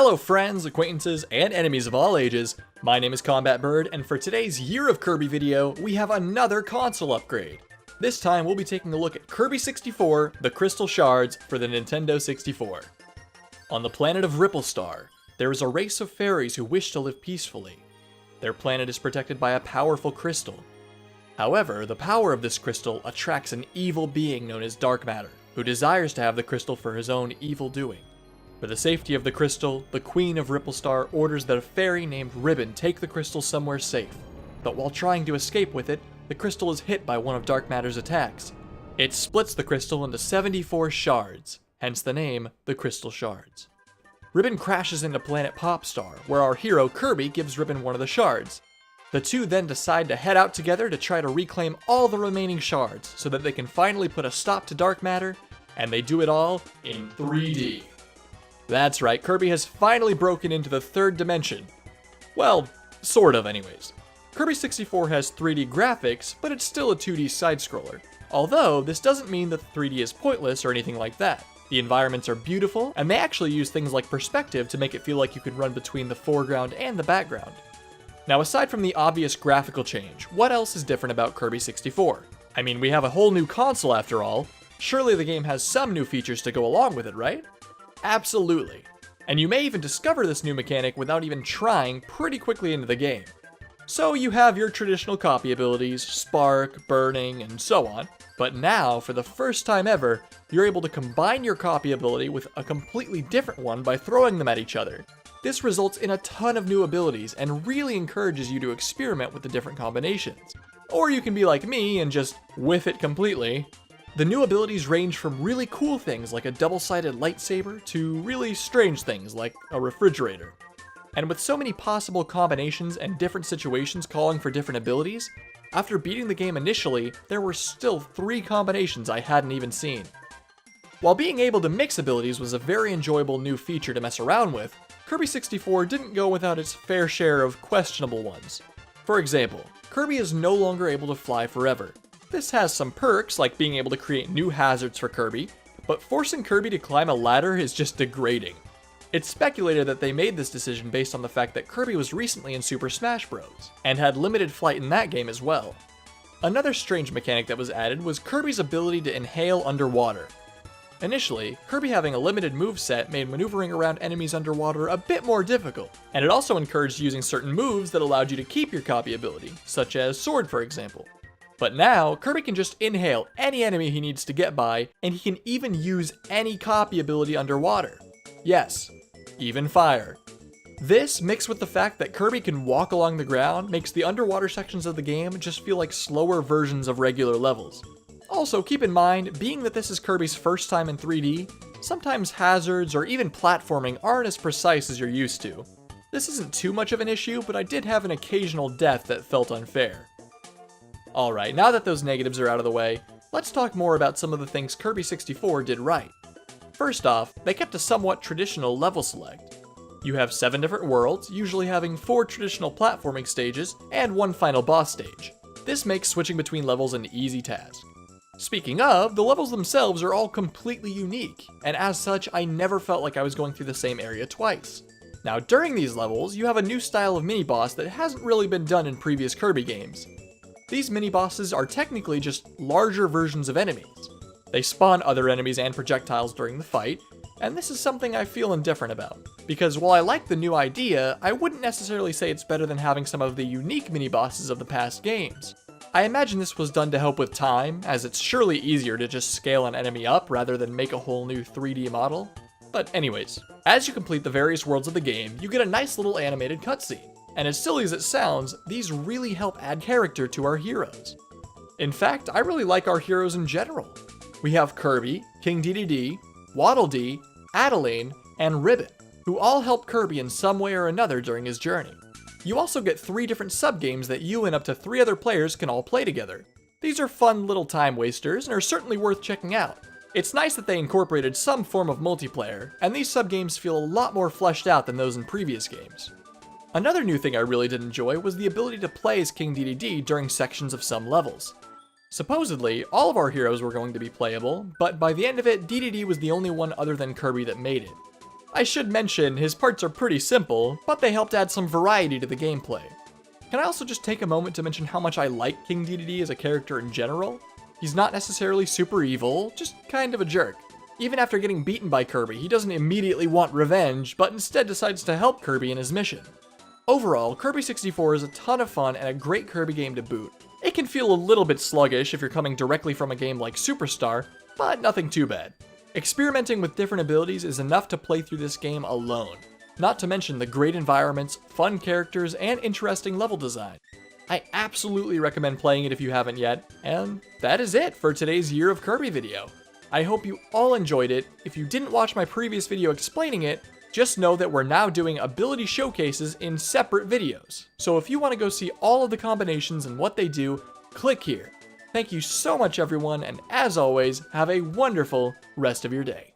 Hello friends, acquaintances, and enemies of all ages, my name is Combat Bird, and for today's Year of Kirby video, we have another console upgrade. This time we'll be taking a look at Kirby 64, the Crystal Shards for the Nintendo 64. On the planet of Ripplestar, there is a race of fairies who wish to live peacefully. Their planet is protected by a powerful crystal. However, the power of this crystal attracts an evil being known as Dark Matter, who desires to have the crystal for his own evil doing. For the safety of the crystal, the Queen of Ripplestar orders that a fairy named Ribbon take the crystal somewhere safe. But while trying to escape with it, the crystal is hit by one of Dark Matter's attacks. It splits the crystal into 74 shards, hence the name, the Crystal Shards. Ribbon crashes into planet Popstar, where our hero Kirby gives Ribbon one of the shards. The two then decide to head out together to try to reclaim all the remaining shards, so that they can finally put a stop to Dark Matter, and they do it all in 3D. That's right, Kirby has finally broken into the third dimension. Well, sort of anyways. Kirby 64 has 3D graphics, but it's still a 2D side-scroller. Although, this doesn't mean that the 3D is pointless or anything like that. The environments are beautiful, and they actually use things like perspective to make it feel like you could run between the foreground and the background. Now, aside from the obvious graphical change, what else is different about Kirby 64? I mean, we have a whole new console after all. Surely the game has some new features to go along with it, right? Absolutely. And you may even discover this new mechanic without even trying pretty quickly into the game. So you have your traditional copy abilities, spark, burning, and so on. But now, for the first time ever, you're able to combine your copy ability with a completely different one by throwing them at each other. This results in a ton of new abilities and really encourages you to experiment with the different combinations. Or you can be like me and just whiff it completely. The new abilities range from really cool things like a double-sided lightsaber to really strange things like a refrigerator. And with so many possible combinations and different situations calling for different abilities, after beating the game initially, there were still 3 combinations I hadn't even seen. While being able to mix abilities was a very enjoyable new feature to mess around with, Kirby 64 didn't go without its fair share of questionable ones. For example, Kirby is no longer able to fly forever. This has some perks, like being able to create new hazards for Kirby, but forcing Kirby to climb a ladder is just degrading. It's speculated that they made this decision based on the fact that Kirby was recently in Super Smash Bros., and had limited flight in that game as well. Another strange mechanic that was added was Kirby's ability to inhale underwater. Initially, Kirby having a limited moveset made maneuvering around enemies underwater a bit more difficult, and it also encouraged using certain moves that allowed you to keep your copy ability, such as Sword for example. But now, Kirby can just inhale any enemy he needs to get by, and he can even use any copy ability underwater. Yes, even fire. This, mixed with the fact that Kirby can walk along the ground, makes the underwater sections of the game just feel like slower versions of regular levels. Also, keep in mind, being that this is Kirby's first time in 3D, sometimes hazards or even platforming aren't as precise as you're used to. This isn't too much of an issue, but I did have an occasional death that felt unfair. Alright, now that those negatives are out of the way, let's talk more about some of the things Kirby 64 did right. First off, they kept a somewhat traditional level select. You have 7 different worlds, usually having 4 traditional platforming stages and 1 final boss stage. This makes switching between levels an easy task. Speaking of, the levels themselves are all completely unique, and as such, I never felt like I was going through the same area twice. Now, during these levels, you have a new style of mini-boss that hasn't really been done in previous Kirby games. These mini-bosses are technically just larger versions of enemies. They spawn other enemies and projectiles during the fight, and this is something I feel indifferent about, because while I like the new idea, I wouldn't necessarily say it's better than having some of the unique mini-bosses of the past games. I imagine this was done to help with time, as it's surely easier to just scale an enemy up rather than make a whole new 3D model. But anyways, as you complete the various worlds of the game, you get a nice little animated cutscene. And as silly as it sounds, these really help add character to our heroes. In fact, I really like our heroes in general. We have Kirby, King Dedede, Waddle Dee, Adeline, and Ribbon, who all help Kirby in some way or another during his journey. You also get 3 different sub-games that you and up to 3 other players can all play together. These are fun little time wasters and are certainly worth checking out. It's nice that they incorporated some form of multiplayer, and these sub-games feel a lot more fleshed out than those in previous games. Another new thing I really did enjoy was the ability to play as King Dedede during sections of some levels. Supposedly, all of our heroes were going to be playable, but by the end of it, Dedede was the only one other than Kirby that made it. I should mention, his parts are pretty simple, but they helped add some variety to the gameplay. Can I also just take a moment to mention how much I like King Dedede as a character in general? He's not necessarily super evil, just kind of a jerk. Even after getting beaten by Kirby, he doesn't immediately want revenge, but instead decides to help Kirby in his mission. Overall, Kirby 64 is a ton of fun and a great Kirby game to boot. It can feel a little bit sluggish if you're coming directly from a game like Superstar, but nothing too bad. Experimenting with different abilities is enough to play through this game alone, not to mention the great environments, fun characters, and interesting level design. I absolutely recommend playing it if you haven't yet, and that is it for today's Year of Kirby video. I hope you all enjoyed it. If you didn't watch my previous video explaining it, just know that we're now doing ability showcases in separate videos. So if you want to go see all of the combinations and what they do, click here. Thank you so much everyone, and as always, have a wonderful rest of your day.